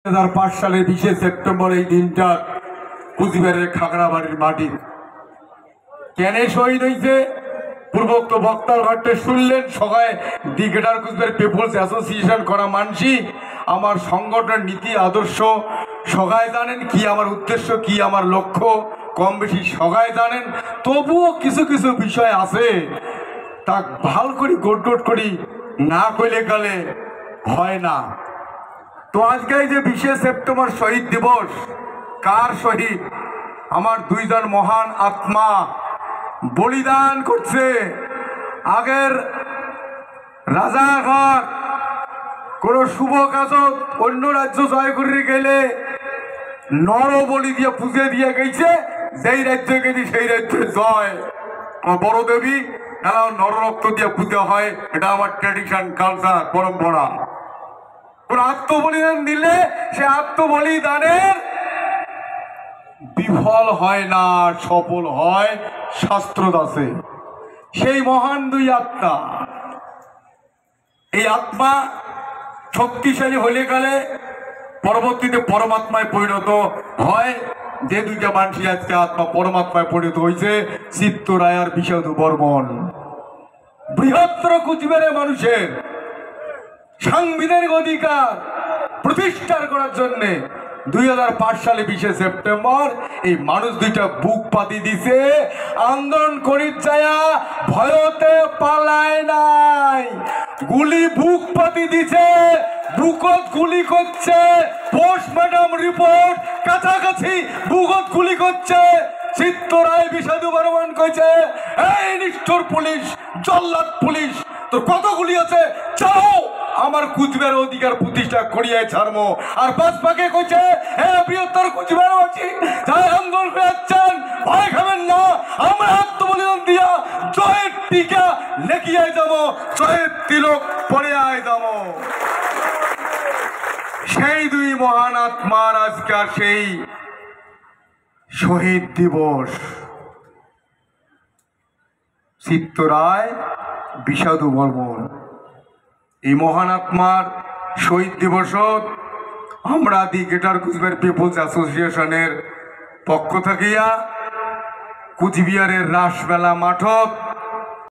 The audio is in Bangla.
2005 সালের 20 সেপ্টেম্বর এই দিনটা কুচবিহারের খাগড়াবাড়ির মাটি কেন শহীদ হয়েছে পূর্বোক্ত বক্তার ঘটে শুনলেন। সবাই the greater Cooch Behar people's association করা মানসি আমার সংগঠনের নীতি আদর্শ সবাই জানেন, কি আমার উদ্দেশ্য, কি আমার লক্ষ্য কম বেশি সবাই জানেন। তবুও কিছু কিছু বিষয় আছে তা ভাল করি গোট করি না কইলে গেলে হয় না। তো আজকে যে 20 সেপ্টেম্বর শহীদ দিবস, কার শহীদ? আমার দুইজন মহান আত্মা বলিদান করছে। আগের রাজাঘাট কোন শুভ কাজত অন্য রাজ্য জয় করে গেলে নর বলি দিয়ে পুজো দিয়ে গেছে, যেই রাজ্যে গেছি সেই রাজ্যে জয়। আমার বড় দেবী এরাও নররক্ত দিয়ে পুজো হয়, এটা আমার ট্র্যাডিশন কালচার পরম্পরা। কোন আত্মবলিদান দিলে সে আত্মবলিদানের বিফল হয় না, সফল হয় শাস্ত্র দাসে। সেই মহান দুই আত্মা, এই আত্মা শক্তিশালী হলে গেলে পরবর্তীতে পরমাত্মায় পরিণত হয়। যে দুইটা মানুষ আজকে আত্মা পরমাত্মায় পরিণত হয়েছে, চিত্তরায় আর বিষাদু বর্মন। বৃহত্তর কুচবিহারের মানুষের সাংবিধানিক অধিকার প্রতিষ্ঠা করার জন্য 2005 সালে 20 সেপ্টেম্বর এই মানুষ দুইটা বুক পাতি দিছে। আন্দোলন করি যায়া ভয়তে পালায় নাই, গুলি বুক পাতি দিছে, বুকত গুলি করছে। পোস্টমর্টম রিপোর্ট কাছাকাছি বুকত গুলি করছে। চিত্তরায় বিষাদু বর্মন কইছে, এই নিষ্ঠুর পুলিশ, জল্লাদ পুলিশ, তোর কত গুলি আছে, চলো আমার কুচবিহার অধিকার প্রতিষ্ঠা করিয়ে ছাড়বো। আর বাসপাকে কইছে, হ্যাঁ বৃহত্তর কুচবিহারবাসী যাই আন্দোলন করে যাচ্ছেন, ভয় খাবেন না, আমরা আত্মবলিদান দিয়া জয়ের টিকা লেখিয়ে যাব, জয়ের তিলক পরে আয় যাব। সেই দুই মহান আত্মার আজকাল সেই শহীদ দিবস। চিত্তরায় বিষাদু বর্মন এই মহান আত্মার শহীদ দিবস আমরা দি গ্রেটার কুচবিহার পিপলস অ্যাসোসিয়েশনের পক্ষ থাকিয়া কুচবিহারের রাসমেলা মাঠত